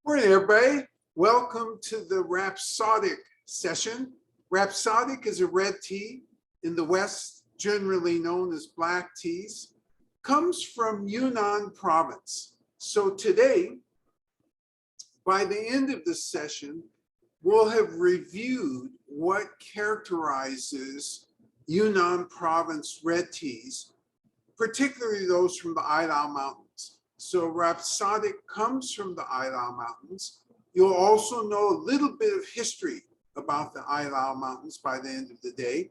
Morning, everybody. Welcome to the Rhapsodic session. Rhapsodic is a red tea in the West, generally known as black teas. Comes from Yunnan Province. So today, by the end of this session, we'll have reviewed what characterizes Yunnan Province red teas, particularly those from the Ilau Mountains. So Rhapsodic comes from the Ilau Mountains. You'll also know a little bit of history about the Ilau Mountains by the end of the day.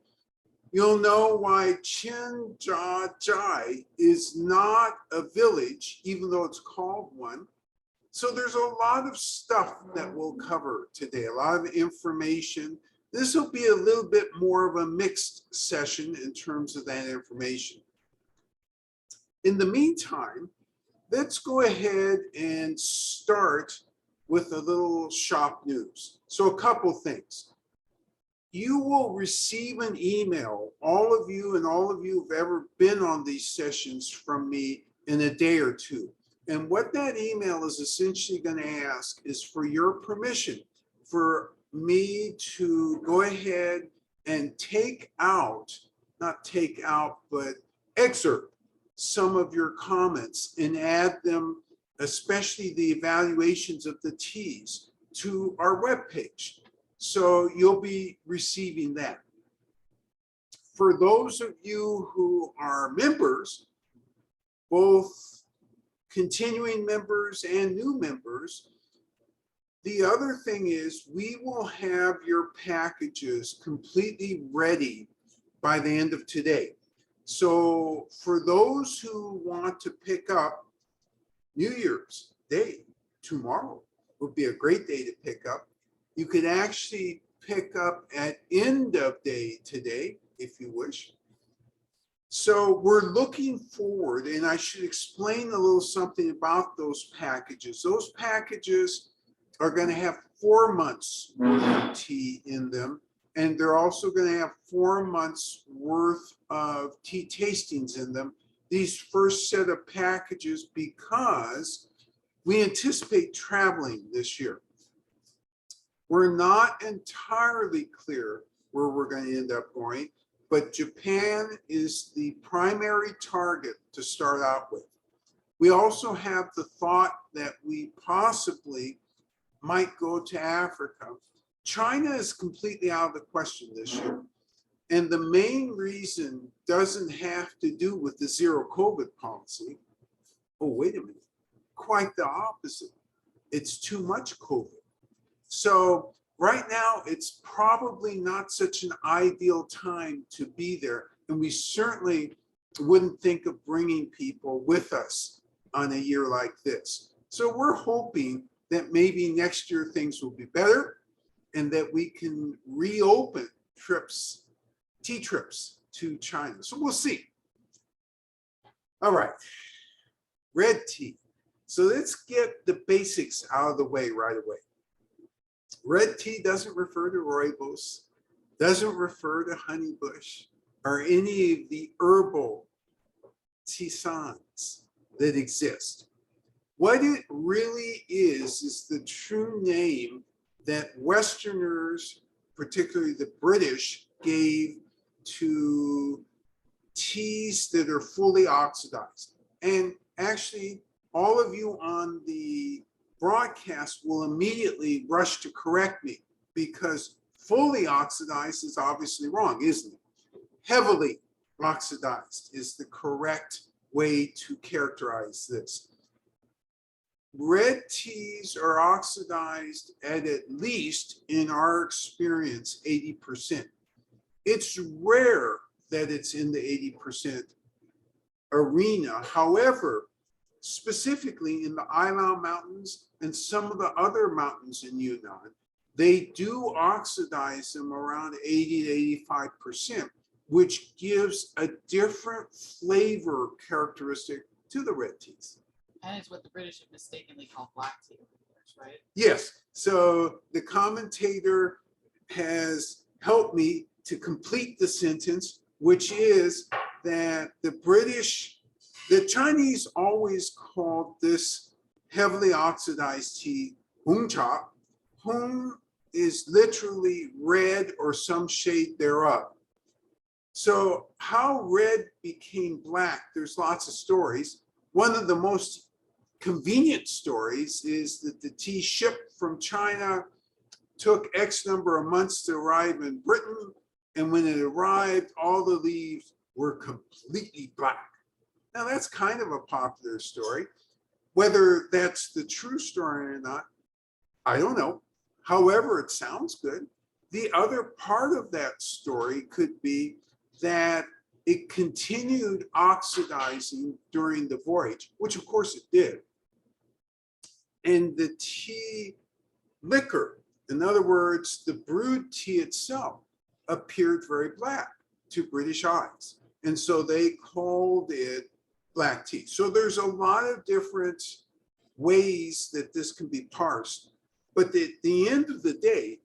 You'll know why Chinjajai is not a village, even though it's called one. So there's a lot of stuff that we'll cover today, a lot of information. This will be a little bit more of a mixed session in terms of that information. In the meantime, let's go ahead and start with a little shop news. So a couple things. You will receive an email, all of you who've ever been on these sessions from me in a day or two. And what that email is essentially going to ask is for your permission for me to go ahead and but excerpt some of your comments and add them, especially the evaluations of the teas, to our webpage. So you'll be receiving that. For those of you who are members, both continuing members and new members, the other thing is we will have your packages completely ready by the end of today. So for those who want to pick up New Year's Day, tomorrow would be a great day to pick up. You could actually pick up at end of day today, if you wish. So we're looking forward, and I should explain a little something about those packages. Those packages are going to have 4 months worth of tea in them. And they're also going to have 4 months worth of tea tastings in them, these first set of packages, because we anticipate traveling this year. We're not entirely clear where we're going to end up going, but Japan is the primary target to start out with. We also have the thought that we possibly might go to Africa. China is completely out of the question this year. And the main reason doesn't have to do with the zero COVID policy. Oh, wait a minute. Quite the opposite. It's too much COVID. So right now, it's probably not such an ideal time to be there. And we certainly wouldn't think of bringing people with us on a year like this. So we're hoping that maybe next year things will be better, and that we can reopen tea trips to China. So we'll see. All right, red tea. So let's get the basics out of the way right away. Red tea doesn't refer to rooibos, doesn't refer to honeybush, or any of the herbal tisanes that exist. What it really is the true name that Westerners, particularly the British, gave to teas that are fully oxidized. And actually, all of you on the broadcast will immediately rush to correct me, because fully oxidized is obviously wrong, isn't it? Heavily oxidized is the correct way to characterize this. Red teas are oxidized at least, in our experience, 80%. It's rare that it's in the 80% arena. However, specifically in the Ilau Mountains and some of the other mountains in Yunnan, they do oxidize them around 80 to 85%, which gives a different flavor characteristic to the red teas. And it's what the British have mistakenly called black tea, right? Yes. So the commentator has helped me to complete the sentence, which is that the Chinese always called this heavily oxidized tea Hung cha. Hung is literally red or some shade thereof. So how red became black, there's lots of stories. One of the most convenient stories is that the tea shipped from China took X number of months to arrive in Britain. And when it arrived, all the leaves were completely black. Now that's kind of a popular story. Whether that's the true story or not, I don't know. However, it sounds good. The other part of that story could be that it continued oxidizing during the voyage, which of course it did. And the tea liquor, in other words, the brewed tea itself, appeared very black to British eyes. And so they called it black tea. So there's a lot of different ways that this can be parsed. But at the end of the day,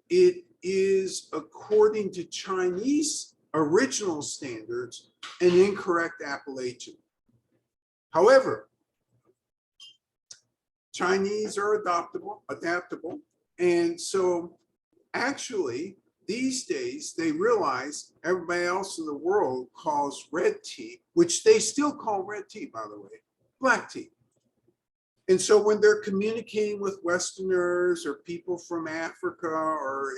it is, according to Chinese original standards, an incorrect appellation. However, Chinese are adaptable. And so actually, these days, they realize everybody else in the world calls red tea, which they still call red tea, by the way, black tea. And so when they're communicating with Westerners or people from Africa or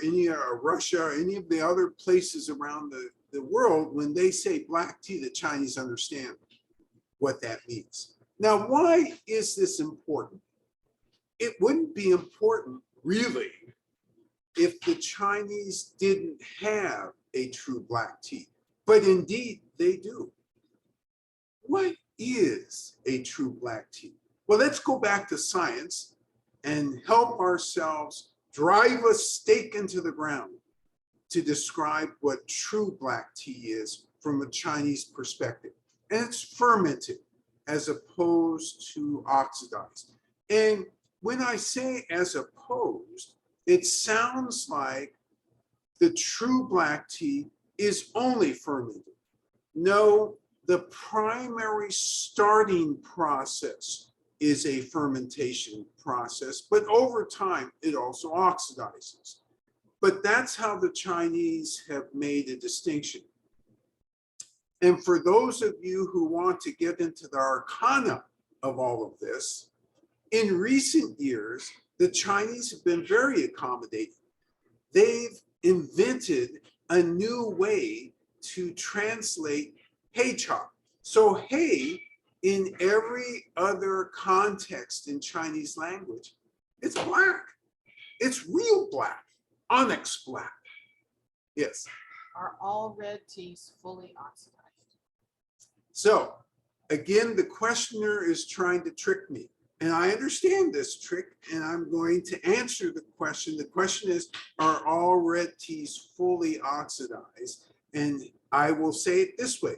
Russia, any of the other places around the world, when they say black tea, the Chinese understand what that means. Now, why is this important? It wouldn't be important, really, if the Chinese didn't have a true black tea, but indeed they do. What is a true black tea? Well, let's go back to science and help ourselves drive a stake into the ground to describe what true black tea is from a Chinese perspective. And it's fermented as opposed to oxidized. And when I say as opposed, it sounds like the true black tea is only fermented. No, the primary starting process is a fermentation process, but over time, it also oxidizes. But that's how the Chinese have made a distinction. And for those of you who want to get into the arcana of all of this, in recent years, the Chinese have been very accommodating. They've invented a new way to translate hei cha. So hei, in every other context in Chinese language, it's black. It's real black, onyx black. Yes. Are all red teas fully oxidized? So again, the questioner is trying to trick me. And I understand this trick, and I'm going to answer the question. The question is, are all red teas fully oxidized? And I will say it this way.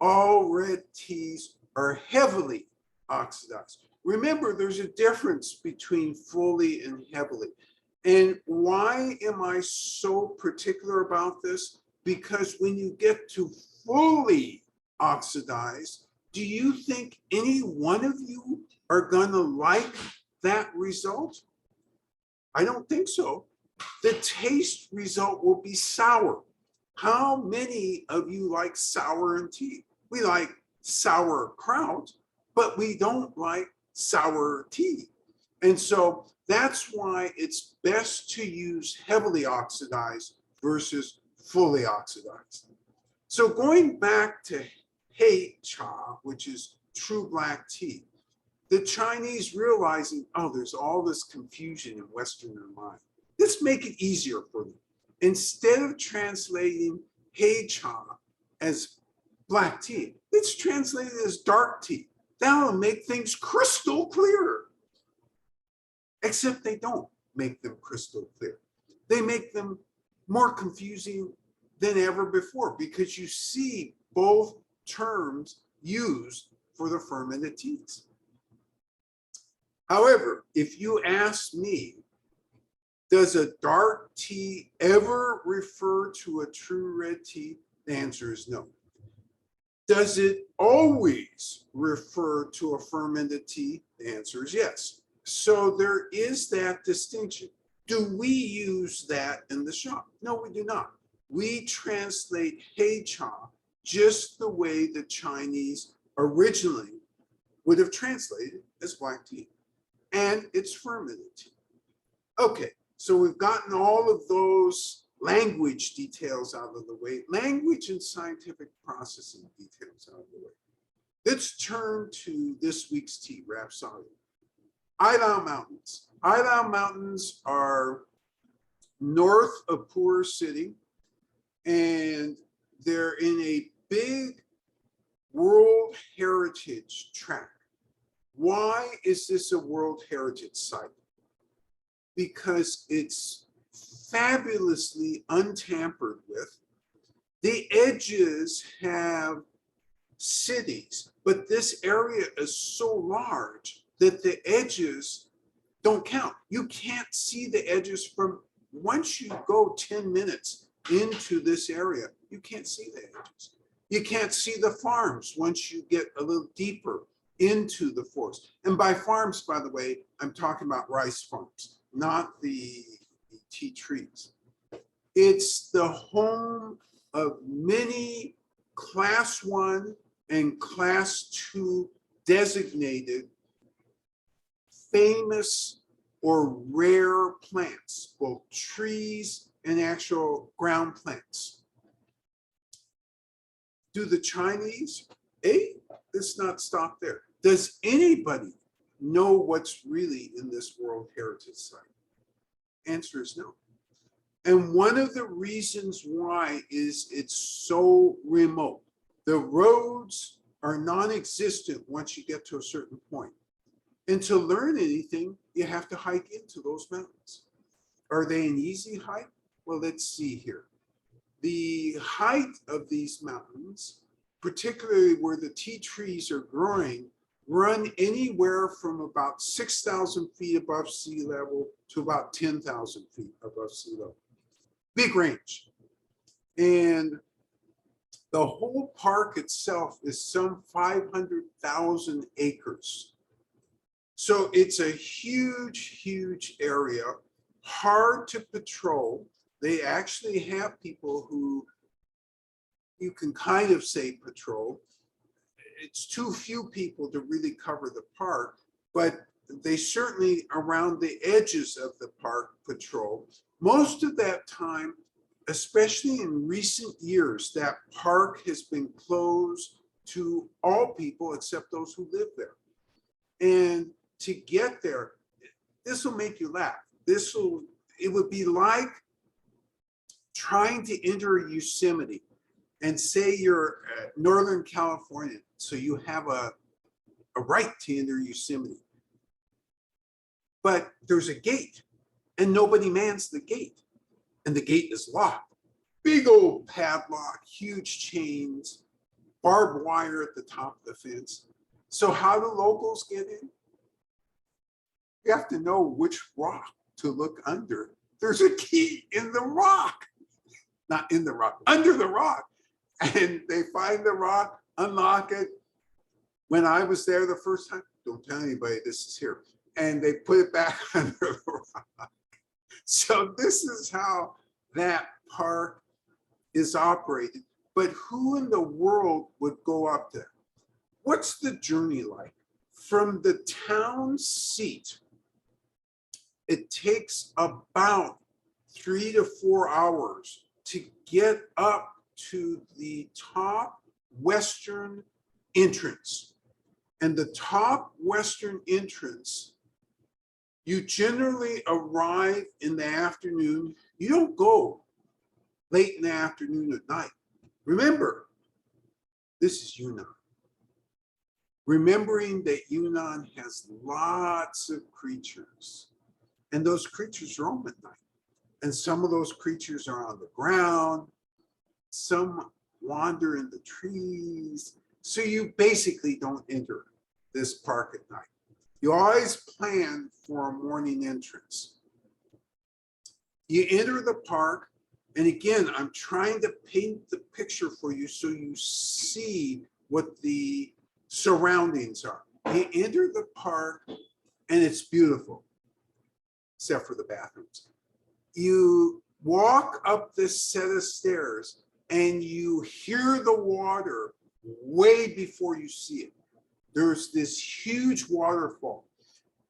All red teas are heavily oxidized. Remember, there's a difference between fully and heavily. And why am I so particular about this? Because when you get to fully oxidized, do you think any one of you are going to like that result? I don't think so. The taste result will be sour. How many of you like sour in tea? We like sauerkraut, but we don't like sour tea. And so that's why it's best to use heavily oxidized versus fully oxidized. So going back to hei cha, which is true black tea, the Chinese realizing, oh, there's all this confusion in Westerner mind. Let's make it easier for them. Instead of translating hei cha as black tea, let's translate it as dark tea. That'll make things crystal clear. Except they don't make them crystal clear. They make them more confusing than ever before because you see both terms used for the fermented teas. However, if you ask me, does a dark tea ever refer to a true red tea? The answer is no. Does it always refer to a fermented tea? The answer is yes. So there is that distinction. Do we use that in the shop? No, we do not. We translate hei cha just the way the Chinese originally would have translated as black tea, and it's fermented tea. Okay, so we've gotten all of those language details out of the way, language and scientific processing details out of the way. Let's turn to this week's tea, Rhapsodic. Ilau Mountains. Ilau Mountains are north of Pu'er City, and they're in a big World Heritage tract. Why is this a World Heritage site? Because it's fabulously untampered with. The edges have cities, but this area is so large that the edges don't count. You can't see the edges from once you go 10 minutes into this area, you can't see the edges. You can't see the farms once you get a little deeper into the forest. And by farms, by the way, I'm talking about rice farms, not the tea trees. It's the home of many class 1 and class 2 designated famous or rare plants, both trees and actual ground plants. Do the Chinese, let's not stop there. Does anybody know what's really in this World Heritage Site? Answer is no. And one of the reasons why is it's so remote. The roads are non-existent once you get to a certain point. And to learn anything, you have to hike into those mountains. Are they an easy hike? Well, let's see here. The height of these mountains, particularly where the tea trees are growing, run anywhere from about 6,000 feet above sea level to about 10,000 feet above sea level. Big range. And the whole park itself is some 500,000 acres. So it's a huge, huge area, hard to patrol. They actually have people who you can kind of say patrol. It's too few people to really cover the park, but they certainly around the edges of the park patrol. Most of that time, especially in recent years, that park has been closed to all people except those who live there. And to get there, this will make you laugh. It would be like trying to enter Yosemite and say you're Northern California, so you have a right to enter Yosemite. But there's a gate and nobody mans the gate, and the gate is locked. Big old padlock, huge chains, barbed wire at the top of the fence. So how do locals get in? You have to know which rock to look under. There's a key in the rock, not in the rock, under the rock. And they find the rock, unlock it. When I was there the first time, don't tell anybody this is here. And they put it back under the rock. So this is how that park is operated. But who in the world would go up there? What's the journey like? From the town seat, it takes about 3 to 4 hours to get up to the top western entrance. And the top western entrance, you generally arrive in the afternoon. You don't go late in the afternoon at night. Remember, this is Yunnan. Remembering that Yunnan has lots of creatures, and those creatures roam at night. And some of those creatures are on the ground, some wander in the trees. So you basically don't enter this park at night. You always plan for a morning entrance. You enter the park, and again, I'm trying to paint the picture for you so you see what the surroundings are. You enter the park, and it's beautiful, except for the bathrooms. You walk up this set of stairs and you hear the water way before you see it. There's this huge waterfall.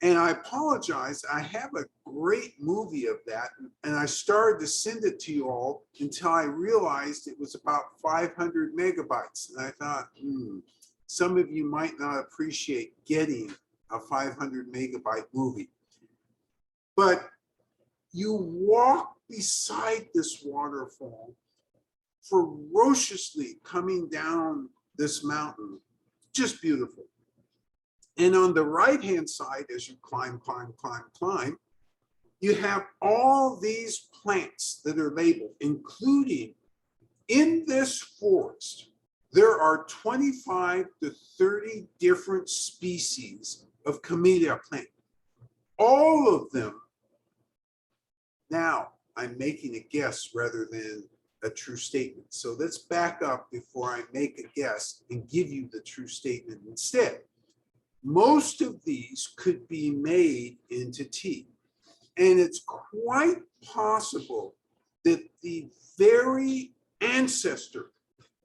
And I apologize, I have a great movie of that, and I started to send it to you all until I realized it was about 500 megabytes. And I thought, some of you might not appreciate getting a 500 megabyte movie. But you walk beside this waterfall, ferociously coming down this mountain, just beautiful. And on the right-hand side, as you climb, you have all these plants that are labeled, including in this forest, there are 25 to 30 different species of camellia plant. All of them, now I'm making a guess rather than a true statement. So let's back up before I make a guess and give you the true statement instead. Most of these could be made into tea. And it's quite possible that the very ancestor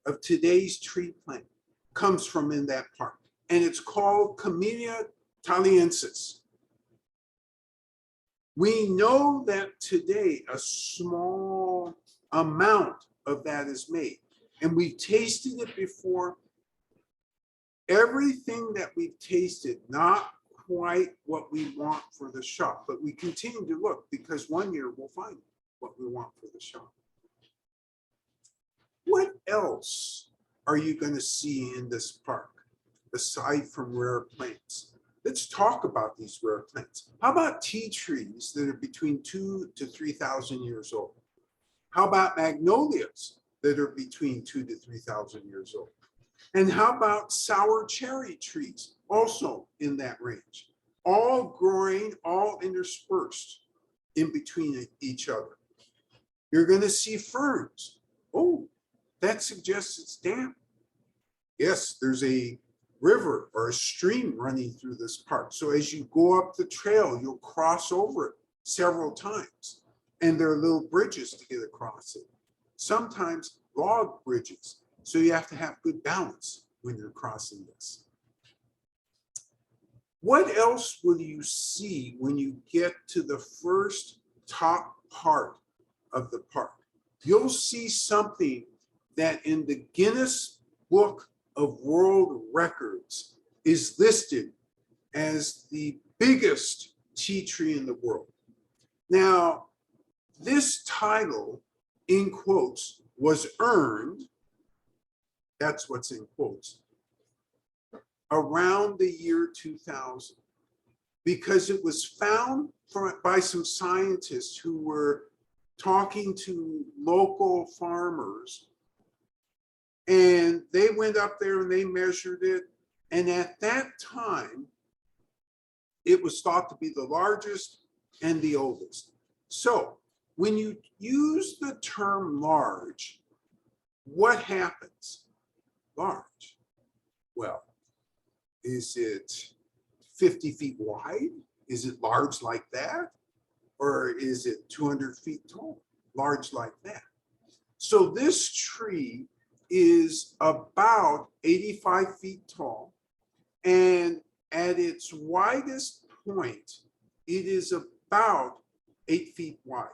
of today's tree plant comes from in that park. And it's called Camellia thaliensis. We know that today a small amount of that is made. And we've tasted it before. Everything that we've tasted, not quite what we want for the shop, but we continue to look because one year we'll find what we want for the shop. What else are you going to see in this park aside from rare plants? Let's talk about these rare plants. How about tea trees that are between 2,000 to 3,000 years old? How about magnolias that are between 2,000 to 3,000 years old? And how about sour cherry trees, also in that range, all growing, all interspersed in between each other? You're going to see ferns. Oh, that suggests it's damp. Yes, there's a river or a stream running through this park. So as you go up the trail, you'll cross over it several times. And there are little bridges to get across it. Sometimes log bridges. So you have to have good balance when you're crossing this. What else will you see when you get to the first top part of the park? You'll see something that in the Guinness Book of World Records is listed as the biggest tea tree in the world. Now, this title, in quotes, was earned, that's what's in quotes, around the year 2000, because it was found by some scientists who were talking to local farmers, and they went up there and they measured it. And at that time, it was thought to be the largest and the oldest. So when you use the term large, what happens? Large. Well, is it 50 feet wide? Is it large like that? Or is it 200 feet tall? Large like that. So this tree is about 85 feet tall. And at its widest point, it is about 8 feet wide.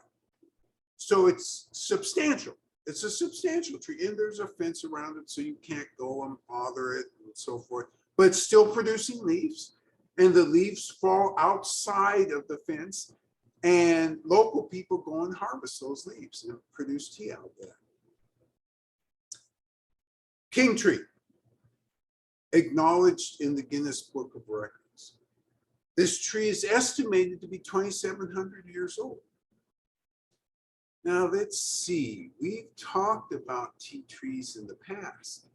So it's substantial. It's a substantial tree, and there's a fence around it, so you can't go and bother it and so forth. But it's still producing leaves, and the leaves fall outside of the fence, and local people go and harvest those leaves and produce tea out of that. King tree, acknowledged in the Guinness Book of Records. This tree is estimated to be 2,700 years old. Now let's see, we've talked about tea trees in the past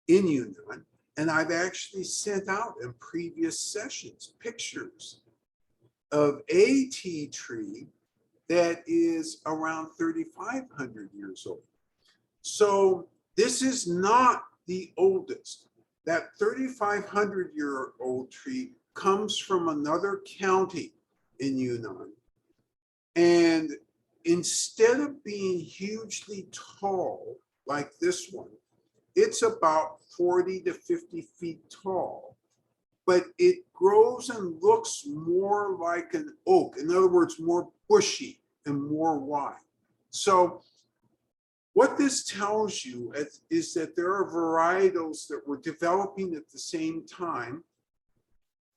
in Yunnan, and I've actually sent out in previous sessions pictures of a tea tree that is around 3,500 years old. So this is not the oldest. That 3,500-year-old tree comes from another county in Yunnan. And instead of being hugely tall like this one, it's about 40 to 50 feet tall, but it grows and looks more like an oak. In other words, more bushy and more wide. So what this tells you is that there are varietals that were developing at the same time.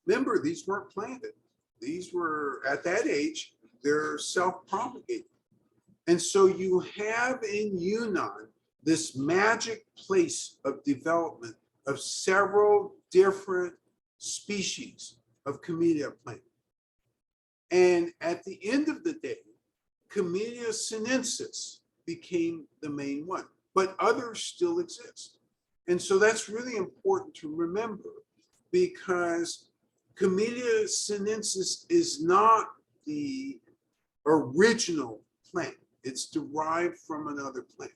Remember, these weren't planted. These were, at that age, they're self-propagating. And so you have in Yunnan this magic place of development of several different species of camellia plant. And at the end of the day, Camellia sinensis became the main one, but others still exist. And so that's really important to remember, because Camellia sinensis is not the original plant. It's derived from another plant.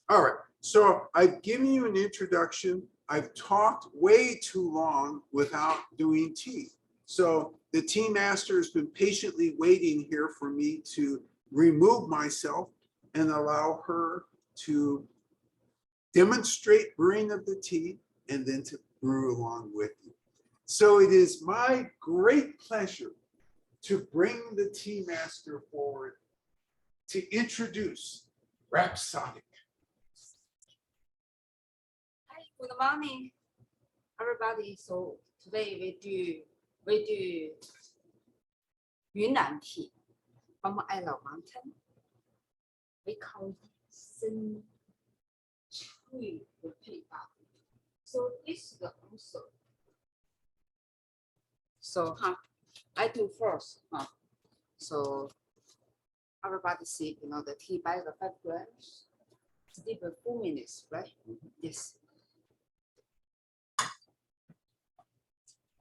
All right, so I've given you an introduction. I've talked way too long without doing tea. So the tea master has been patiently waiting here for me to remove myself and allow her to demonstrate brewing of the tea and then to brew along with you. So it is my great pleasure to bring the tea master forward to introduce Rhapsodic. Hi, good morning, everybody. So today we do Yunnan tea from Isle Mountain. We call it sensibilities. So this is the also. So I do first. So everybody see, the tea bag of 5 grams. Steep 4 minutes, right? Yes.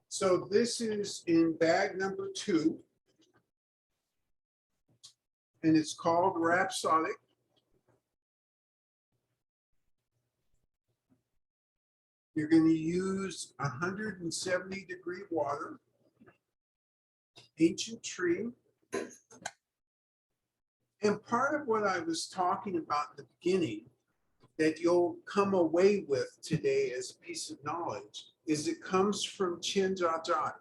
So this is in bag number 2, and it's called Rhapsodic. You're going to use 170-degree water, ancient tree. And part of what I was talking about in the beginning that you'll come away with today as a piece of knowledge is it comes from Chenjiajai.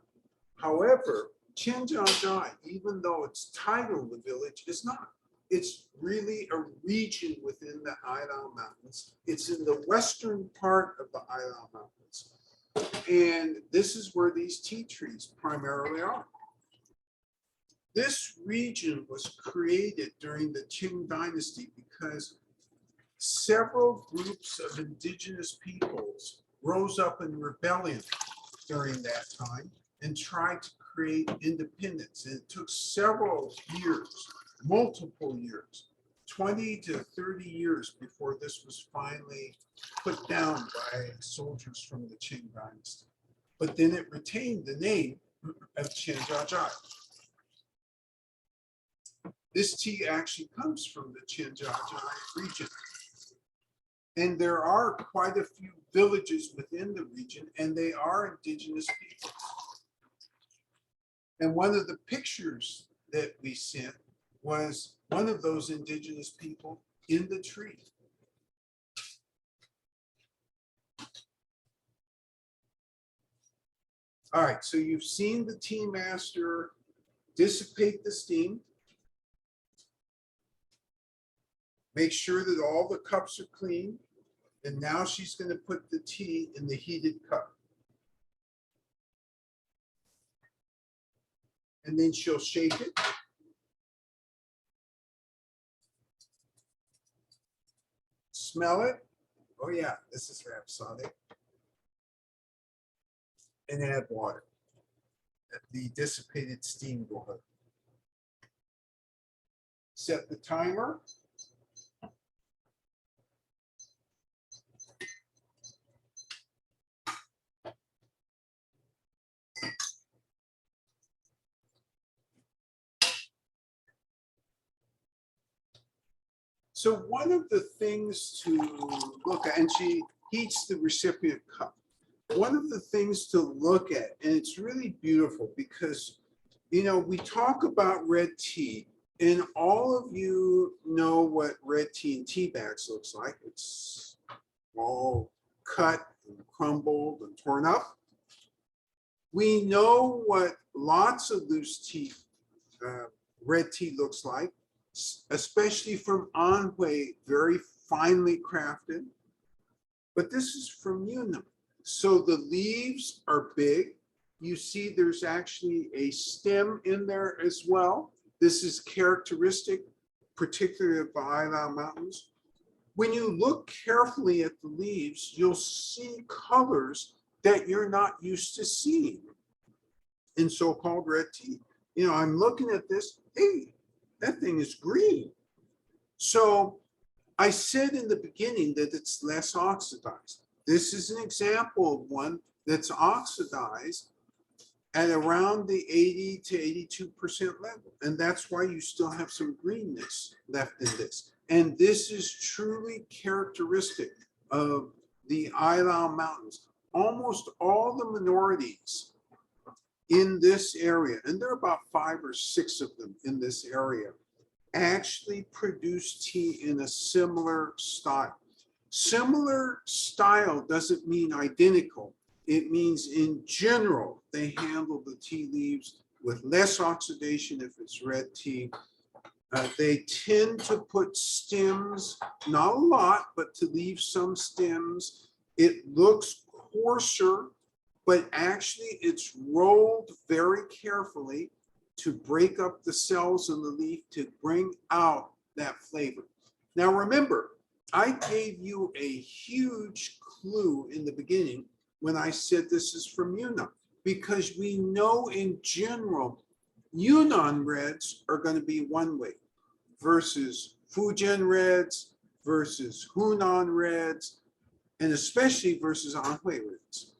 However, Chenjiajai, even though it's titled the village, is not. It's really a region within the Yunnan Mountains. It's in the western part of the Yunnan Mountains. And this is where these tea trees primarily are. This region was created during the Qing dynasty because several groups of indigenous peoples rose up in rebellion during that time and tried to create independence. And it took several years, multiple years, 20 to 30 years before this was finally put down by soldiers from the Qing dynasty. But then it retained the name of Chenjiajai. This tea actually comes from the Chenjiajai region. And there are quite a few villages within the region, and they are indigenous people. And one of the pictures that we sent was one of those indigenous people in the tree. All right, so you've seen the tea master dissipate the steam. Make sure that all the cups are clean. And now she's going to put the tea in the heated cup. And then she'll shake it. Smell it. Oh yeah, this is Rhapsodic. And add water. The dissipated steam water. Set the timer. So one of the things to look at, and she heats the recipient cup. one of the things to look at, and it's really beautiful because, you know, we talk about red tea, and all of you know what red tea in tea bags looks like. It's all cut and crumbled and torn up. We know what lots of loose tea, red tea looks like, especially from Anhui, very finely crafted. But this is from Yunnan. So the leaves are big. You see there's actually a stem in there as well. This is characteristic, particularly of the Ilau Mountains. When you look carefully at the leaves, you'll see colors that you're not used to seeing in so-called red tea. You know, I'm looking at this, hey, that thing is green. So I said in the beginning that it's less oxidized. This is an example of one that's oxidized at around the 80 to 82% level. And that's why you still have some greenness left in this. And this is truly characteristic of the Ilau Mountains. Almost all the minorities in this area, and there are about 5 or 6 of them in this area, actually produce tea in a similar style. Similar style doesn't mean identical. It means in general, they handle the tea leaves with less oxidation if it's red tea. They tend to put stems, not a lot, but to leave some stems. It looks coarser, but actually it's rolled very carefully to break up the cells in the leaf to bring out that flavor. Now remember, I gave you a huge clue in the beginning when I said this is from Yunnan, because we know in general, Yunnan reds are going to be one way versus Fujian reds versus Hunan reds, and especially versus Anhui reds.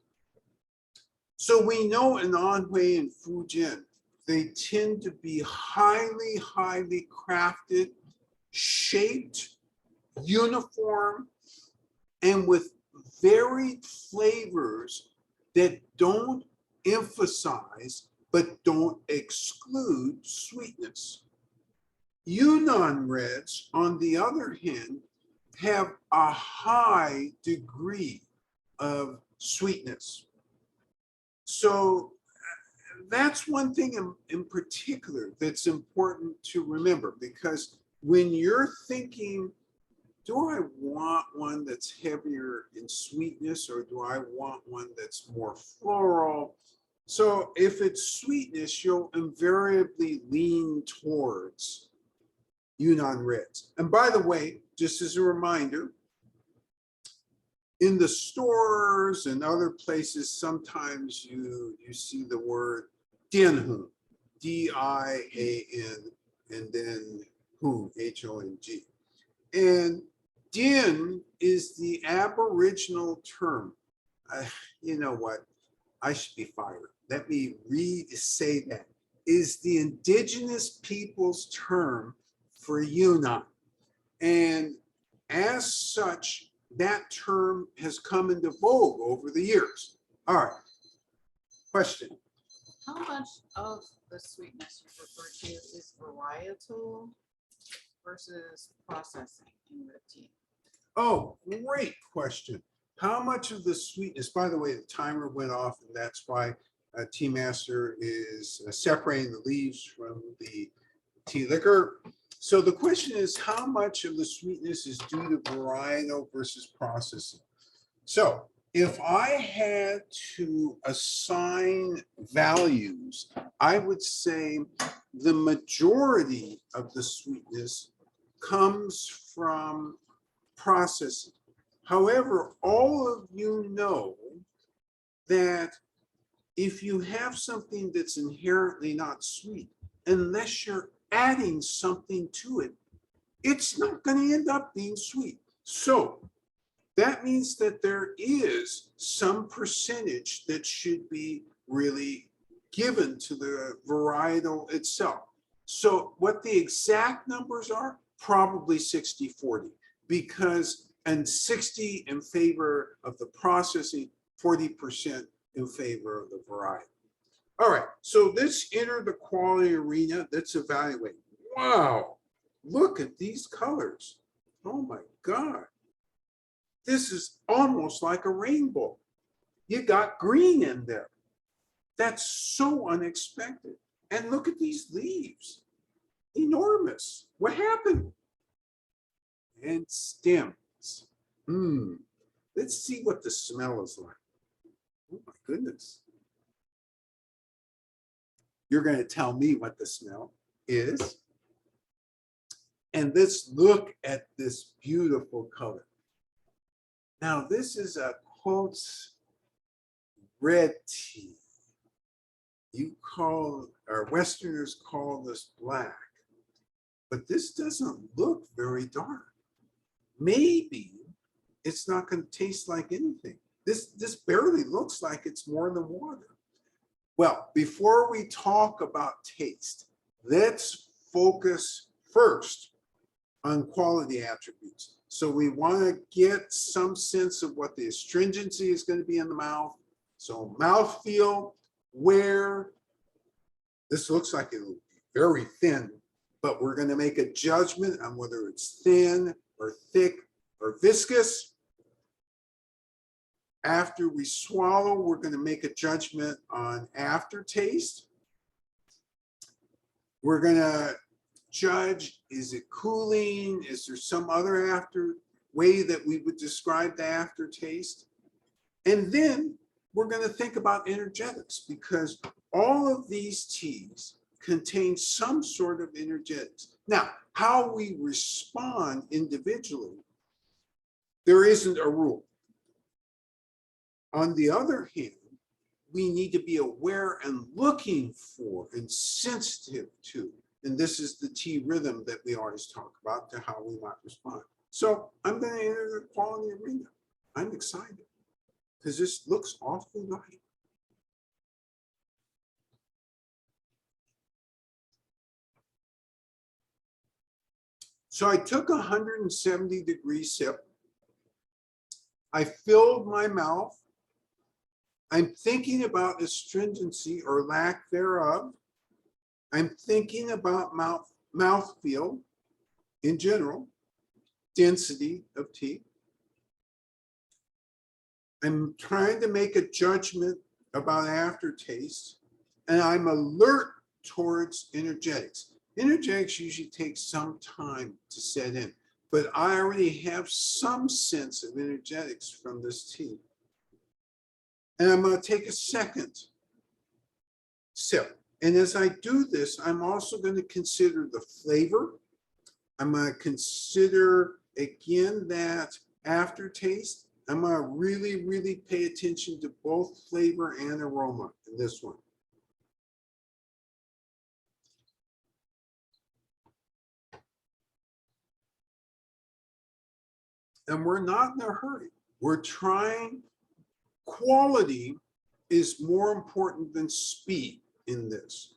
So we know in Anhui and Fujian, they tend to be highly, highly crafted, shaped, uniform, and with varied flavors that don't emphasize but don't exclude sweetness. Yunnan reds, on the other hand, have a high degree of sweetness. So that's one thing in particular that's important to remember, because when you're thinking, do I want one that's heavier in sweetness or do I want one that's more floral? So if it's sweetness, you'll invariably lean towards Yunnan reds. And by the way, just as a reminder, in the stores and other places, sometimes you see the word Dianhong, D-I-A-N, and then Hong, H-O-N-G. And Din is the Aboriginal term. You know what? I should be fired. Let me say that. Is the indigenous people's term for Yunnan. And as such, that term has come into vogue over the years. All right. Question. How much of the sweetness you refer to is varietal versus processing in red tea? Oh, great question. How much of the sweetness, by the way, the timer went off, and that's why Tea Master is separating the leaves from the tea liquor. So the question is, how much of the sweetness is due to varietal versus processing? So if I had to assign values, I would say the majority of the sweetness comes from processing. However, all of you know that if you have something that's inherently not sweet, unless you're adding something to it, it's not going to end up being sweet. So that means that there is some percentage that should be really given to the varietal itself. So what the exact numbers are, probably 60-40, because and 60 in favor of the processing, 40% in favor of the variety. All right, so let's enter the quality arena. Let's evaluate. Wow, look at these colors. Oh my God. This is almost like a rainbow. You got green in there. That's so unexpected. And look at these leaves. Enormous. What happened? And stems. Let's see what the smell is like. Oh my goodness. You're going to tell me what the smell is. And let's look at this beautiful color. Now, this is a quotes red tea. Westerners call this black, but this doesn't look very dark. Maybe it's not going to taste like anything. This barely looks like it's more than water. Well, before we talk about taste, let's focus first on quality attributes. So we want to get some sense of what the astringency is going to be in the mouth. So mouthfeel, where this looks like it will be very thin, but we're going to make a judgment on whether it's thin or thick or viscous. After we swallow, we're going to make a judgment on aftertaste. We're going to judge, is it cooling? Is there some other way that we would describe the aftertaste? And then we're going to think about energetics, because all of these teas contain some sort of energetics. Now, how we respond individually, there isn't a rule. On the other hand, we need to be aware and looking for and sensitive to, and this is the tea rhythm that we always talk about, to how we might respond. So I'm going to enter the quality arena. I'm excited because this looks awfully light. So I took a 170-degree sip. I filled my mouth. I'm thinking about astringency or lack thereof. I'm thinking about mouthfeel in general, density of tea. I'm trying to make a judgment about aftertaste, and I'm alert towards energetics. Energetics usually take some time to set in, but I already have some sense of energetics from this tea. And I'm going to take a second sip. And as I do this, I'm also going to consider the flavor. I'm going to consider, again, that aftertaste. I'm going to really, really pay attention to both flavor and aroma in this one. And we're not in a hurry. We're trying. Quality is more important than speed in this.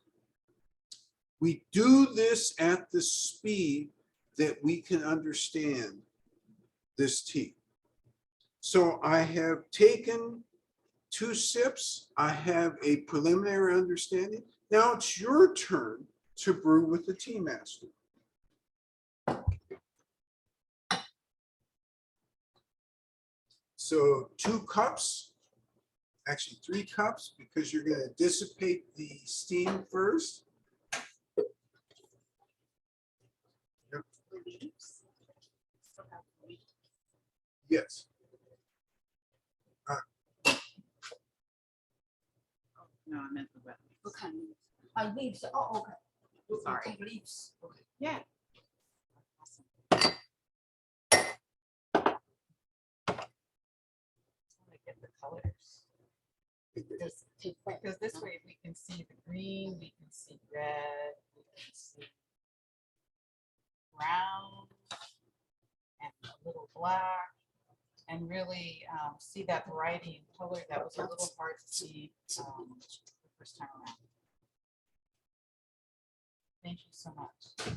We do this at the speed that we can understand this tea. So I have taken 2 sips. I have a preliminary understanding. Now it's your turn to brew with the tea master. So 2 cups. Actually 3 cups, because you're going to dissipate the steam first. Yep. Yes. No, I meant the wet. What kind of leaves? Leaves. Oh, okay. We'll Sorry. take leaves. Okay. Yeah. I get the colors. Just take that. Because this way we can see the green, we can see red, we can see brown, and a little black, and really see that variety in color that was a little hard to see the first time around. Thank you so much.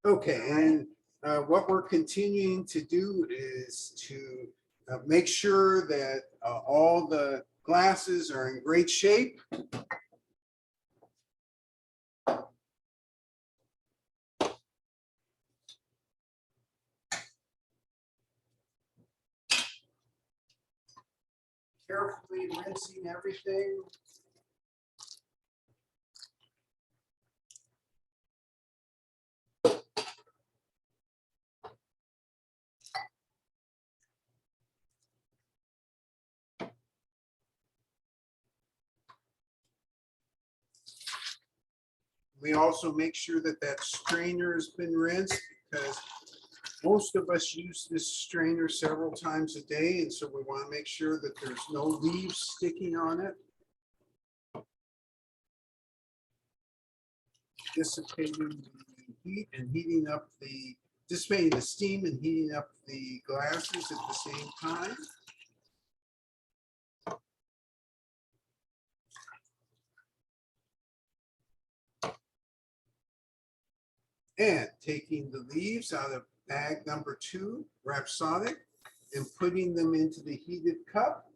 Okay, and what we're continuing to do is to make sure that all the glasses are in great shape. Carefully rinsing everything. We also make sure that that strainer has been rinsed because most of us use this strainer several times a day, and so we want to make sure that there's no leaves sticking on it. Dissipating the heat and heating up the, dissipating the steam and heating up the glasses at the same time. And taking the leaves out of bag number 2, Rhapsodic, and putting them into the heated cup.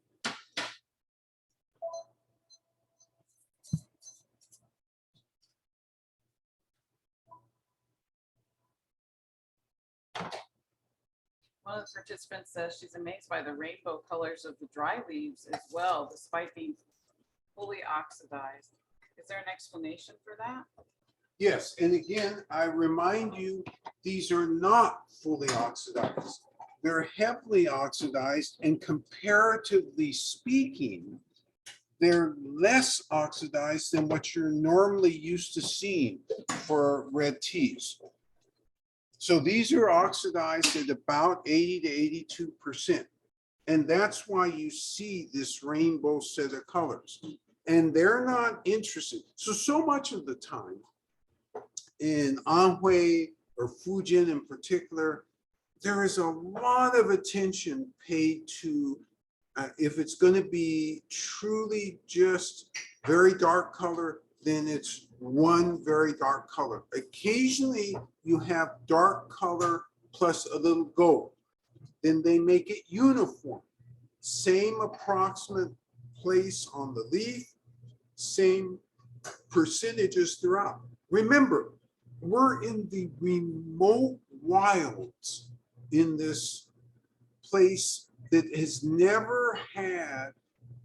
One of the participants says she's amazed by the rainbow colors of the dry leaves as well, despite being fully oxidized. Is there an explanation for that? Yes, and again, I remind you, these are not fully oxidized. They're heavily oxidized, and comparatively speaking, they're less oxidized than what you're normally used to seeing for red teas. So these are oxidized at about 80 to 82%. And that's why you see this rainbow set of colors. And they're not interested. So much of the time in Anhui or Fujian in particular, there is a lot of attention paid to if it's going to be truly just very dark color, then it's one very dark color. Occasionally you have dark color plus a little gold. Then they make it uniform. Same approximate place on the leaf, same percentages throughout. Remember, we're in the remote wilds in this place that has never had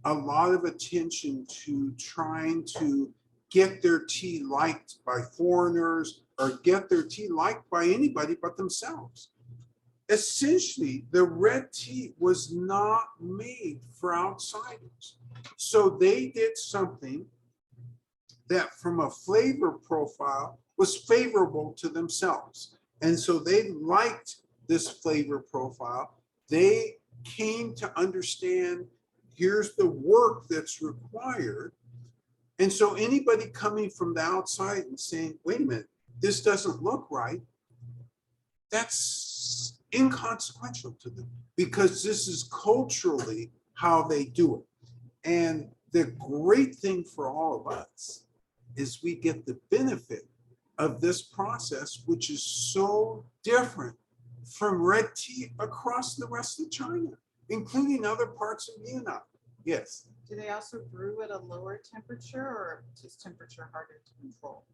a lot of attention to trying to get their tea liked by foreigners or get their tea liked by anybody but themselves. Essentially, the red tea was not made for outsiders. So they did something that from a flavor profile was favorable to themselves. And so they liked this flavor profile. They came to understand here's the work that's required. And so anybody coming from the outside and saying, wait a minute, this doesn't look right, that's inconsequential to them because this is culturally how they do it. And the great thing for all of us is we get the benefit of this process, which is so different from red tea across the rest of China, including other parts of Yunnan. Yes. Do they also brew at a lower temperature, or is temperature harder to control?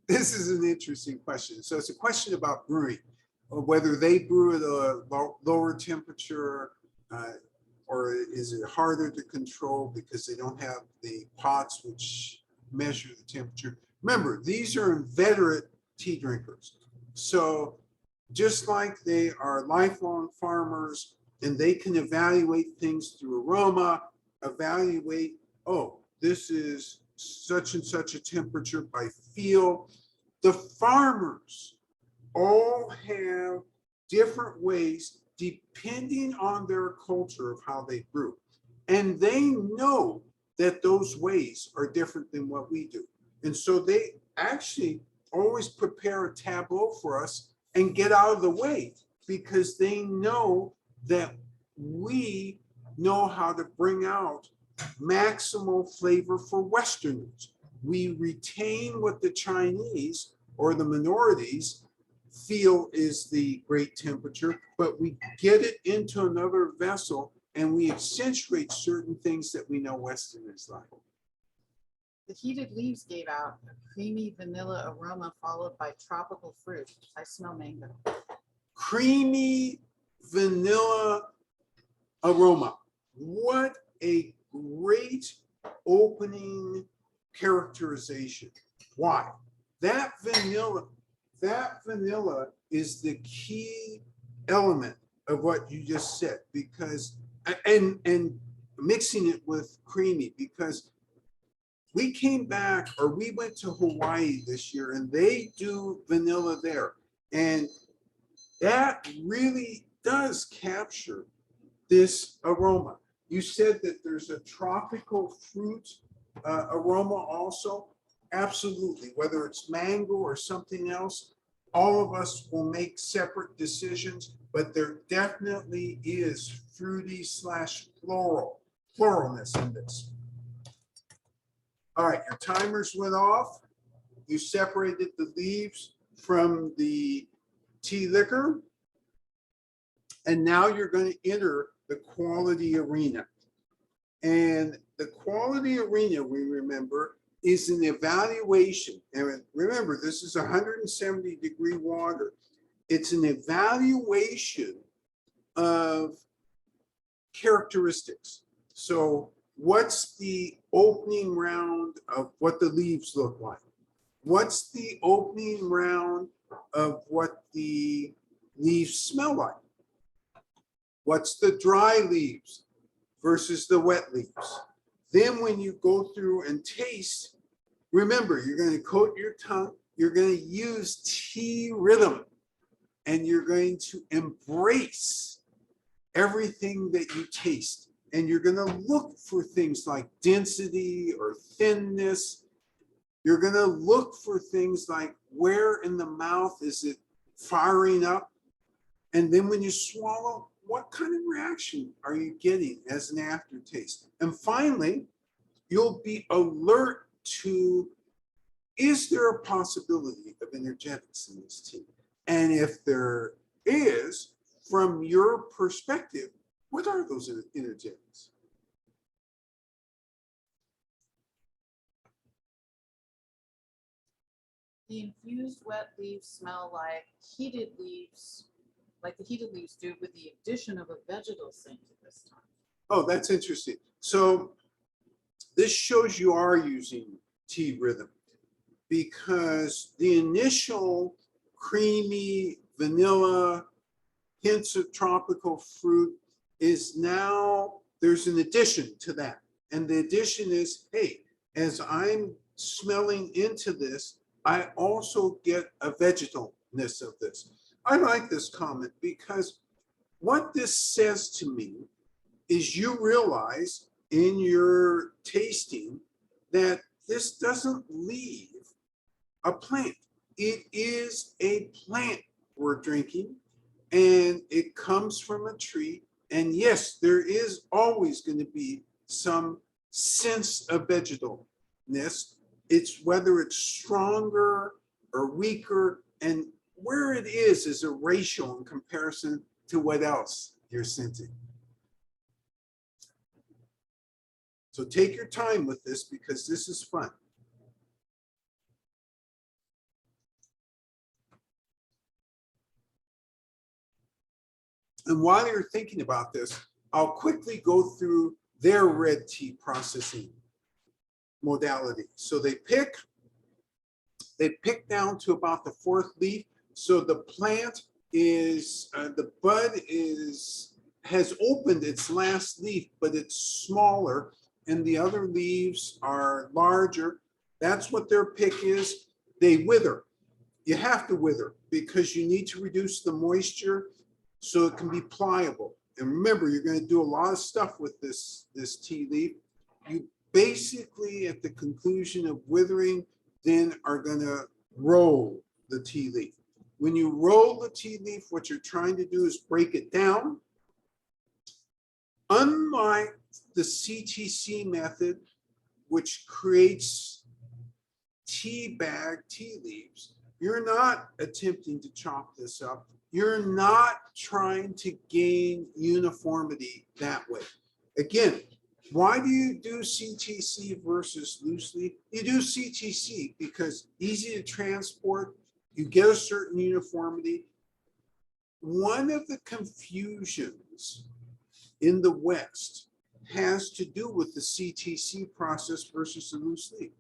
This is an interesting question. So it's a question about brewing, or whether they brew at a lower temperature, or is it harder to control because they don't have the pots which measure the temperature. Remember, these are inveterate tea drinkers. So just like they are lifelong farmers and they can evaluate things through aroma, evaluate, oh, this is such and such a temperature by feel. The farmers all have different ways depending on their culture of how they brew. And they know that those ways are different than what we do. And so they actually always prepare a tableau for us and get out of the way because they know that we know how to bring out maximal flavor for Westerners. We retain what the Chinese or the minorities feel is the great temperature, but we get it into another vessel and we accentuate certain things that we know Westerners like. The heated leaves gave out a creamy vanilla aroma followed by tropical fruit. I smell mango. Creamy vanilla aroma. What a great opening characterization. Why? That vanilla is the key element of what you just said, because and mixing it with creamy, because we came back, or we went to Hawaii this year and they do vanilla there. And that really does capture this aroma. You said that there's a tropical fruit aroma also. Absolutely, whether it's mango or something else, all of us will make separate decisions, but there definitely is fruity / floralness in this. All right, your timers went off. You separated the leaves from the tea liquor. And now you're going to enter the quality arena. And the quality arena, we remember, is an evaluation. And remember, this is 170-degree water. It's an evaluation of characteristics. So what's the opening round of what the leaves look like? What's the opening round of what the leaves smell like? What's the dry leaves versus the wet leaves? Then when you go through and taste, remember, you're going to coat your tongue, you're going to use tea rhythm, and you're going to embrace everything that you taste. And you're going to look for things like density or thinness. You're going to look for things like where in the mouth is it firing up? And then when you swallow, what kind of reaction are you getting as an aftertaste? And finally, you'll be alert to, is there a possibility of energetics in this tea? And if there is, from your perspective, what are those energetics? The infused wet leaves smell like heated leaves, like the heated leaves do, with the addition of a vegetal scent at this time. Oh, that's interesting. So this shows you are using tea rhythm, because the initial creamy vanilla hints of tropical fruit is now, there's an addition to that. And the addition is, hey, as I'm smelling into this, I also get a vegetalness of this. I like this comment because what this says to me is you realize in your tasting that this doesn't leave a plant. It is a plant we're drinking, and it comes from a tree. And yes, there is always going to be some sense of vegetalness. It's whether it's stronger or weaker, and where it is a ratio in comparison to what else you're sensing. So take your time with this, because this is fun. And while you're thinking about this, I'll quickly go through their red tea processing modality. So they pick down to about the 4th leaf. So the plant is, the bud has opened its last leaf, but it's smaller, and the other leaves are larger. That's what their pick is. They wither. You have to wither because you need to reduce the moisture so it can be pliable. And remember, you're going to do a lot of stuff with this tea leaf. You basically, at the conclusion of withering, then are going to roll the tea leaf. When you roll the tea leaf, what you're trying to do is break it down. Unlike the CTC method, which creates tea bag tea leaves, You're not attempting to chop this up. You're not trying to gain uniformity that way. Again, why do you do CTC versus loose leaf? You do CTC because easy to transport, you get a certain uniformity. One of the confusions in the West has to do with the CTC process versus the loose leaf.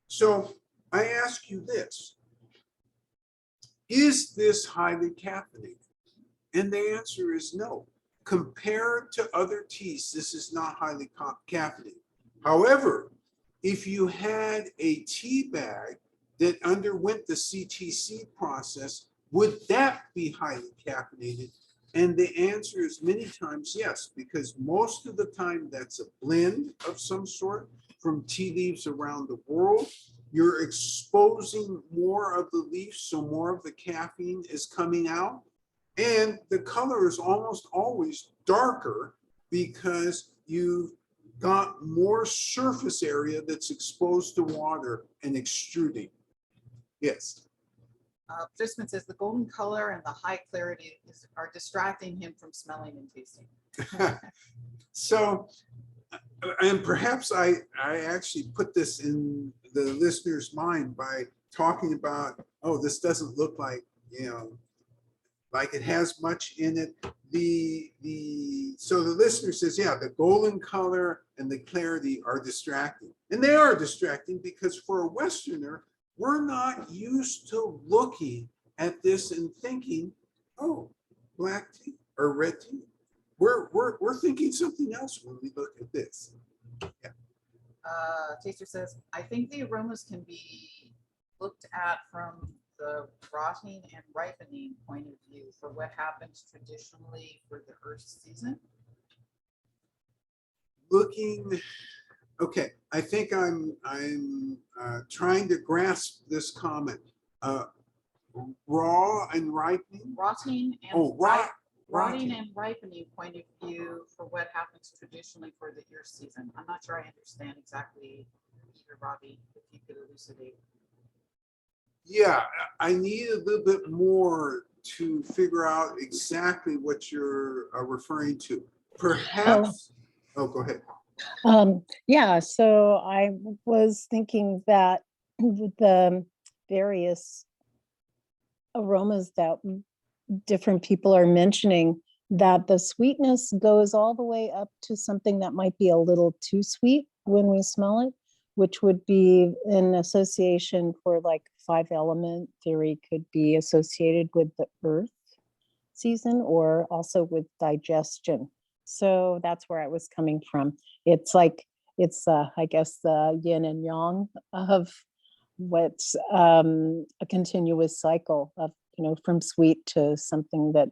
So I ask you this, is this highly caffeinated? And the answer is no. Compared to other teas, this is not highly caffeinated. However, if you had a tea bag that underwent the CTC process, would that be highly caffeinated? And the answer is many times yes, because most of the time that's a blend of some sort from tea leaves around the world. You're exposing more of the leaves, so more of the caffeine is coming out. And the color is almost always darker because you've got more surface area that's exposed to water and extruding. Yes. Participant says the golden color and the high clarity are distracting him from smelling and tasting. So, and perhaps I actually put this in the listener's mind by talking about, oh, this doesn't look like, like it has much in it. So the listener says, yeah, the golden color and the clarity are distracting. And they are distracting because for a Westerner, we're not used to looking at this and thinking, oh, black tea or red tea. We're thinking something else when we look at this. Yeah. Taster says, I think the aromas can be looked at from the rotting and ripening point of view for what happens traditionally for the earth season. Okay, I think I'm trying to grasp this comment. Raw and ripening? Rotting and rotting and ripening point of view for what happens traditionally for the earth season. I'm not sure I understand exactly either, Robbie, if you could elucidate. Yeah, I need a little bit more to figure out exactly what you're referring to. Perhaps, oh, go ahead. Yeah, so I was thinking that the various aromas that different people are mentioning, that the sweetness goes all the way up to something that might be a little too sweet when we smell it, which would be an association for like 5 element theory could be associated with the earth season or also with digestion. So that's where I was coming from. It's like, I guess the yin and yang of what's a continuous cycle of, from sweet to something that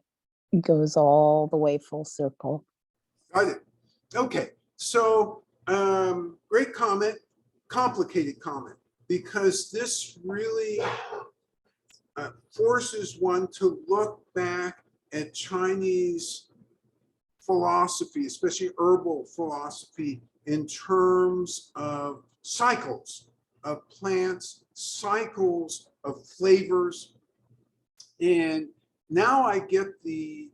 goes all the way full circle. Got it. Okay, so great comment, complicated comment, because this really forces one to look back at Chinese philosophy, especially herbal philosophy, in terms of cycles of plants, cycles of flavors. And now I get the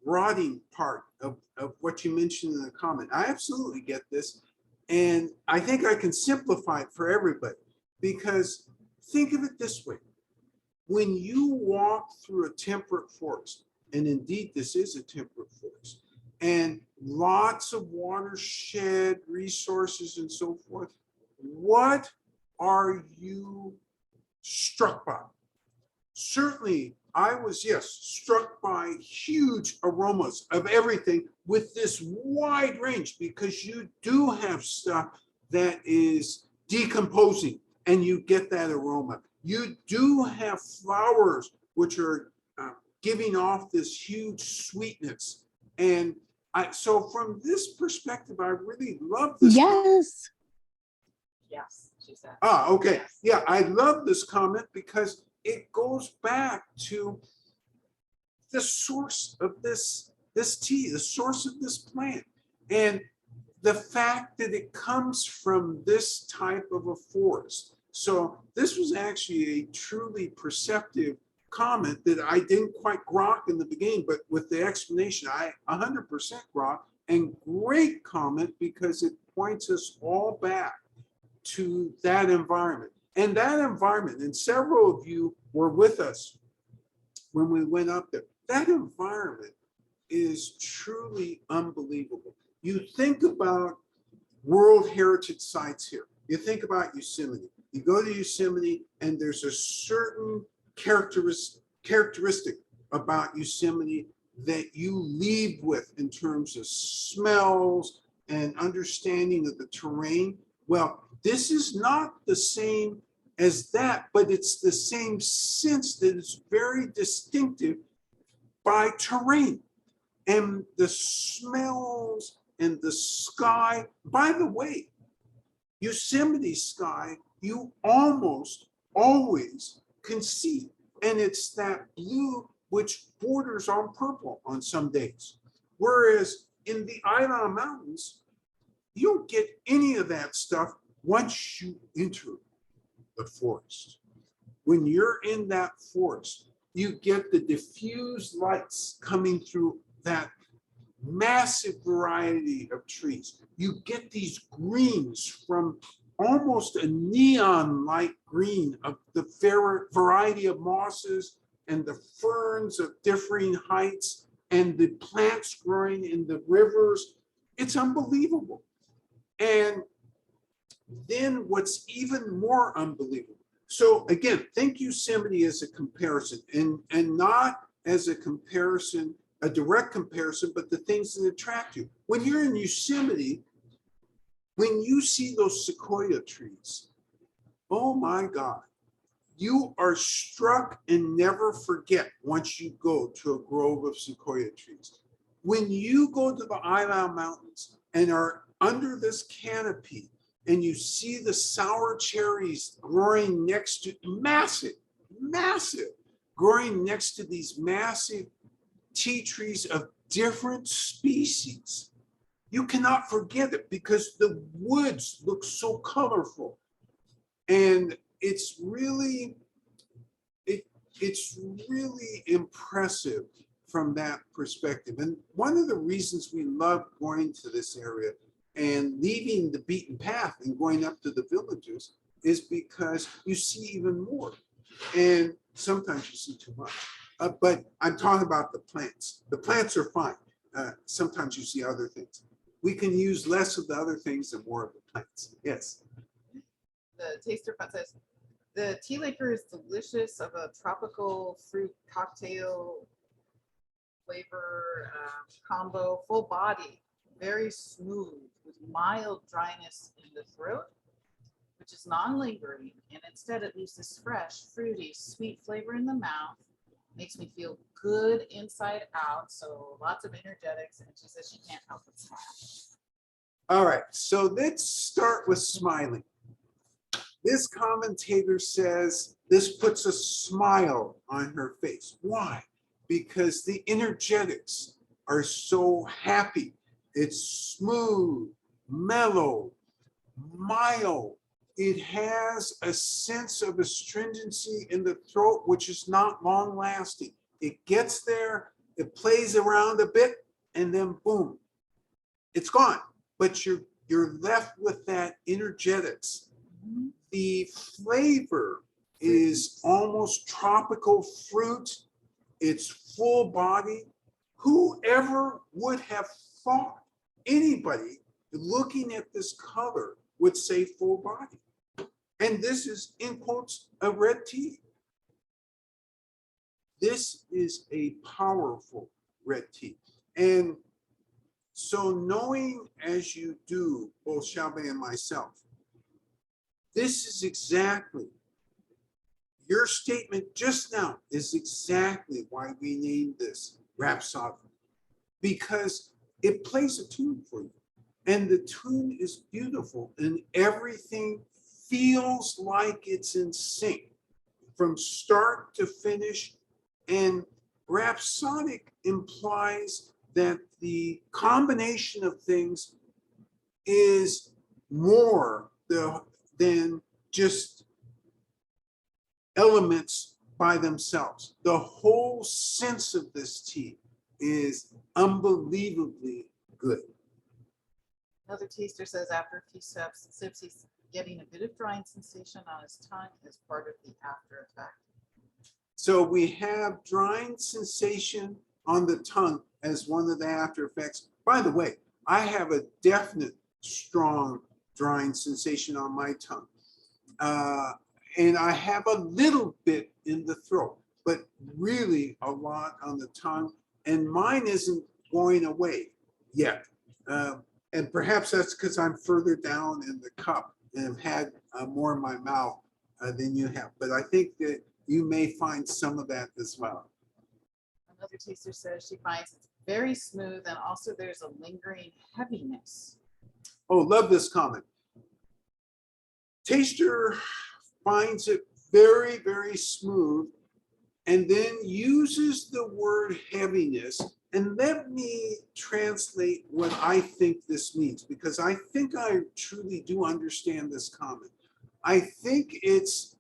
rotting part of what you mentioned in the comment. I absolutely get this. And I think I can simplify it for everybody, because think of it this way. When you walk through a temperate forest, and indeed this is a temperate forest, and lots of watershed resources and so forth, what are you struck by? Certainly, I was, yes, struck by huge aromas of everything with this wide range, because you do have stuff that is decomposing and you get that aroma. You do have flowers which are giving off this huge sweetness. And so from this perspective, I really love this. Yes. Yes, she said. Okay. Yes. Yeah, I love this comment because it goes back to the source of this tea, the source of this plant. And the fact that it comes from this type of a forest, So this was actually a truly perceptive comment that I didn't quite grok in the beginning, but with the explanation, I 100% grok, and great comment because it points us all back to that environment. And that environment, and several of you were with us when we went up there, that environment is truly unbelievable. You think about World Heritage Sites here. You think about Yosemite. You go to Yosemite and there's a certain characteristic about Yosemite that you leave with in terms of smells and understanding of the terrain. Well, this is not the same as that, but it's the same sense that is very distinctive by terrain and the smells and the sky. By the way, Yosemite sky, you almost always can see, and it's that blue which borders on purple on some days. Whereas in the Island Mountains, you don't get any of that stuff once you enter the forest. When you're in that forest, you get the diffused lights coming through that massive variety of trees. You get these greens from almost a neon-like green of the variety of mosses and the ferns of differing heights and the plants growing in the rivers. It's unbelievable. And then what's even more unbelievable. So again, think Yosemite as a comparison and not as a comparison, a direct comparison, but the things that attract you. When you're in Yosemite, when you see those sequoia trees, oh my God, you are struck and never forget once you go to a grove of sequoia trees. When you go to the Island Mountains and are under this canopy and you see the sour cherries growing next to massive, growing next to these massive tea trees of different species, you cannot forget it because the woods look so colorful. And it's really impressive from that perspective. And one of the reasons we love going to this area and leaving the beaten path and going up to the villages is because you see even more. And sometimes you see too much. But I'm talking about the plants. The plants are fine. Sometimes you see other things. We can use less of the other things and more of the plants. Yes. The taster pot says, the tea liquor is delicious of a tropical fruit cocktail flavor combo, full body, very smooth with mild dryness in the throat, which is non-lingering, and instead it leaves this fresh, fruity, sweet flavor in the mouth. Makes me feel good inside out. So lots of energetics, and she says she can't help but smile. All right, so let's start with smiling. This commentator says this puts a smile on her face. Why? Because the energetics are so happy. It's smooth, mellow, mild. It has a sense of astringency in the throat, which is not long lasting. It gets there, it plays around a bit, and then boom, it's gone. But you're left with that energetics. The flavor is almost tropical fruit. It's full body. Whoever would have thought, anybody looking at this color would say full body. And this is, in quotes, a red tea. This is a powerful red tea. And so knowing as you do, both Xiaobei and myself, this is exactly, your statement just now is exactly why we named this Rhapsodic, because it plays a tune for you. And the tune is beautiful and everything feels like it's in sync from start to finish. And rhapsodic implies that the combination of things is more than just elements by themselves. The whole sense of this tea is unbelievably good. Another taster says after a few sips, he's getting a bit of drying sensation on his tongue as part of the after effect. So we have drying sensation on the tongue as one of the after effects. By the way, I have a definite strong drying sensation on my tongue. And I have a little bit in the throat, but really a lot on the tongue. And mine isn't going away yet. And perhaps that's because I'm further down in the cup and have had more in my mouth than you have. But I think that you may find some of that as well. Another taster says she finds it's very smooth and also there's a lingering heaviness. Oh, love this comment. Taster finds it very, very smooth and then uses the word heaviness. And let me translate what I think this means, because I think I truly do understand this comment. I think it's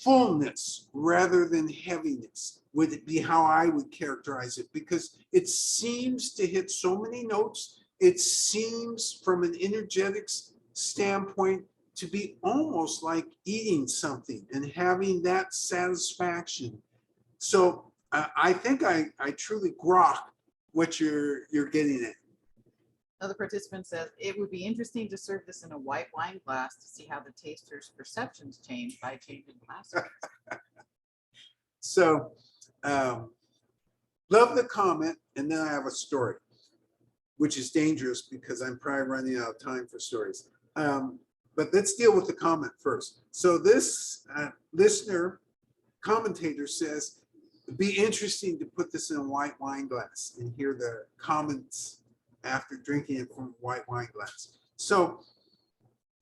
fullness rather than heaviness would be how I would characterize it, because it seems to hit so many notes. It seems from an energetics standpoint to be almost like eating something and having that satisfaction. So I think I truly grok what you're getting at. Another participant says it would be interesting to serve this in a white wine glass to see how the taster's perceptions change by changing glasses. So love the comment. And then I have a story, which is dangerous because I'm probably running out of time for stories. But let's deal with the comment first. So this listener commentator says, it'd be interesting to put this in a white wine glass and hear the comments after drinking it from a white wine glass. So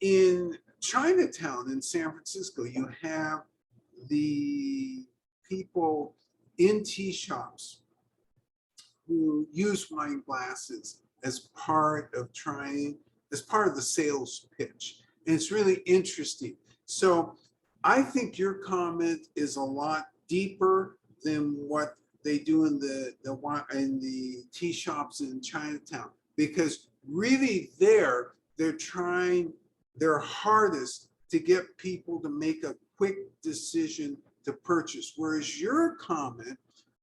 in Chinatown in San Francisco, you have the people in tea shops who use wine glasses as part of the sales pitch. And it's really interesting. So I think your comment is a lot deeper than what they do in the tea shops in Chinatown, because really they're trying their hardest to get people to make a quick decision to purchase. Whereas your comment,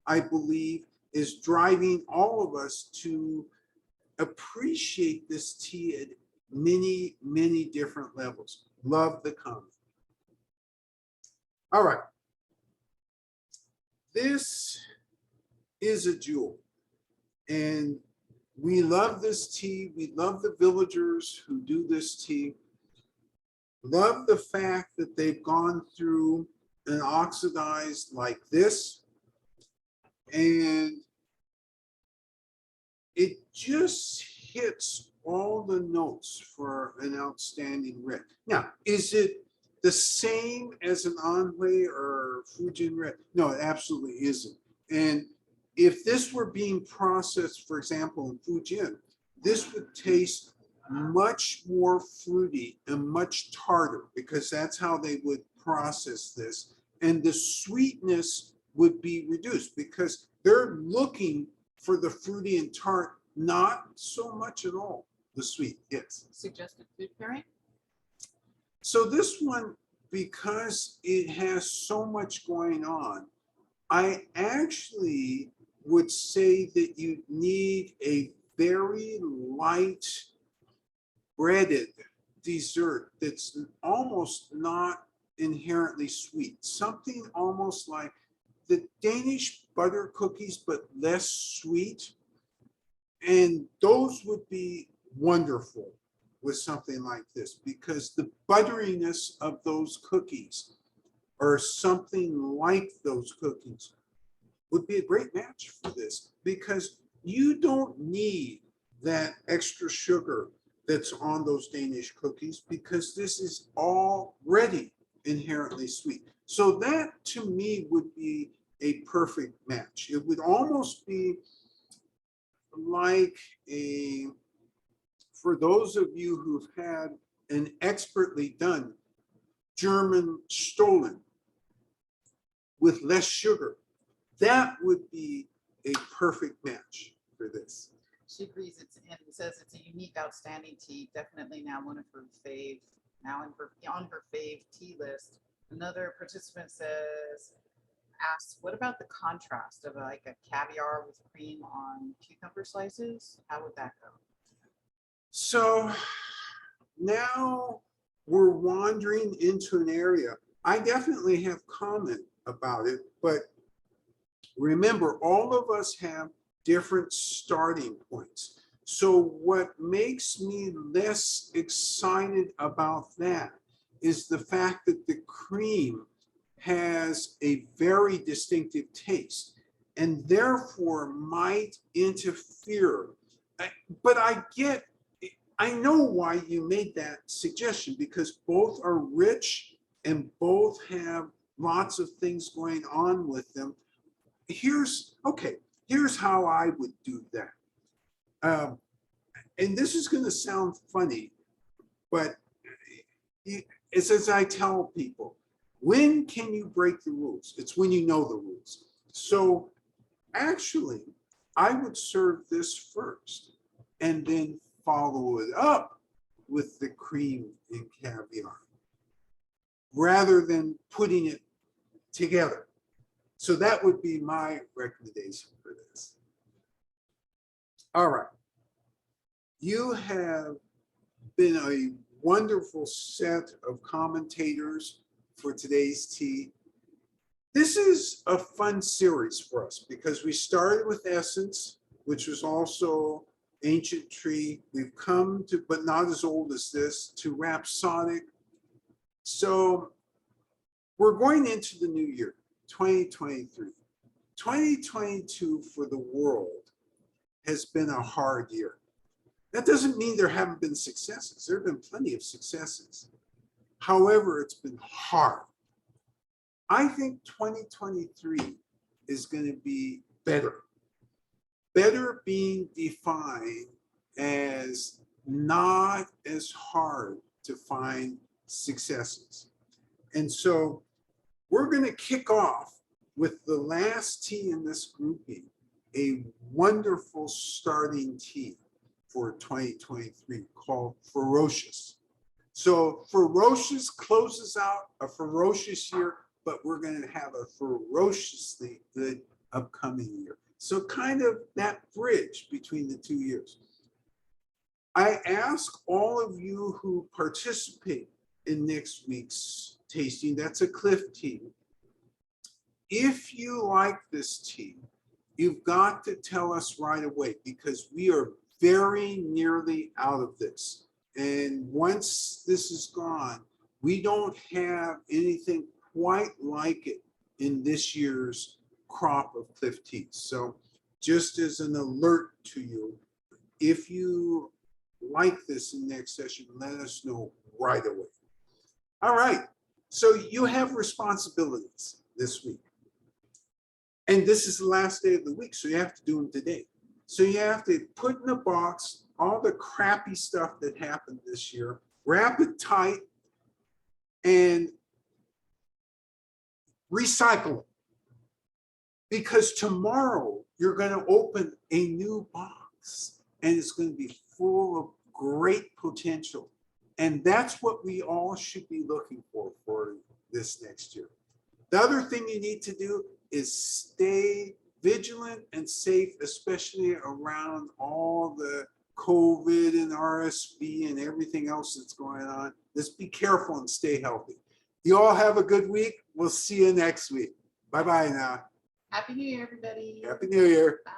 I believe, is driving all of us to appreciate this tea at many, many different levels. Love the comment. All right. This is a jewel. And we love this tea. We love the villagers who do this tea. Love the fact that they've gone through an oxidized like this. And it just hits all the notes for an outstanding red. Now, is it the same as an Anhui or Fujin red? No, it absolutely isn't. And if this were being processed, for example, in Fujin, this would taste much more fruity and much tartar, because that's how they would process this. And the sweetness would be reduced because they're looking for the fruity and tart, not so much at all the sweet. Yes. Suggested food pairing? So this one, because it has so much going on, I actually would say that you need a very light breaded dessert that's almost not inherently sweet. Something almost like the Danish butter cookies, but less sweet. And those would be wonderful with something like this, because the butteriness of those cookies or something like those cookies would be a great match for this, because you don't need that extra sugar that's on those Danish cookies, because this is already inherently sweet. So that to me would be a perfect match. It would almost be like for those of you who've had an expertly done German Stollen, with less sugar. That would be a perfect match for this. She agrees. And it says it's a unique, outstanding tea. Definitely now one of her fave, on her fave tea list. Another participant asks, what about the contrast of like a caviar with cream on cucumber slices? How would that go? So now we're wandering into an area. I definitely have comment about it, but remember, all of us have different starting points. So what makes me less excited about that is the fact that the cream has a very distinctive taste and therefore might interfere. But I know why you made that suggestion, because both are rich and both have lots of things going on with them. Here's how I would do that. And this is going to sound funny, but it's as I tell people, when can you break the rules? It's when you know the rules. So actually, I would serve this first and then follow it up with the cream and caviar rather than putting it together. So that would be my recommendation for this. All right. You have been a wonderful set of commentators for today's tea. This is a fun series for us because we started with Essence, which was also ancient tree. We've come to, but not as old as this, to Rhapsodic. So we're going into the new year, 2023. 2022 for the world has been a hard year. That doesn't mean there haven't been successes. There have been plenty of successes. However, it's been hard. I think 2023 is going to be better. Better being defined as not as hard to find successes. And so we're going to kick off with the last tea in this grouping, a wonderful starting tea for 2023 called Ferocious. So Ferocious closes out a ferocious year, but we're going to have a ferociously good upcoming year. So kind of that bridge between the 2 years. I ask all of you who participate in next week's tasting, that's a Cliff tea. If you like this tea, you've got to tell us right away because we are very nearly out of this. And once this is gone, we don't have anything quite like it in this year's crop of Cliff teas. So just as an alert to you, if you like this in next session, let us know right away. All right, so you have responsibilities this week. And this is the last day of the week, so you have to do them today. So you have to put in a box all the crappy stuff that happened this year, wrap it tight, and recycle it. Because tomorrow you're going to open a new box and it's going to be full of great potential. And that's what we all should be looking for this next year. The other thing you need to do is stay vigilant and safe, especially around all the COVID and RSV and everything else that's going on. Just be careful and stay healthy. You all have a good week. We'll see you next week. Bye-bye now. Happy New Year, everybody. Happy New Year. Bye.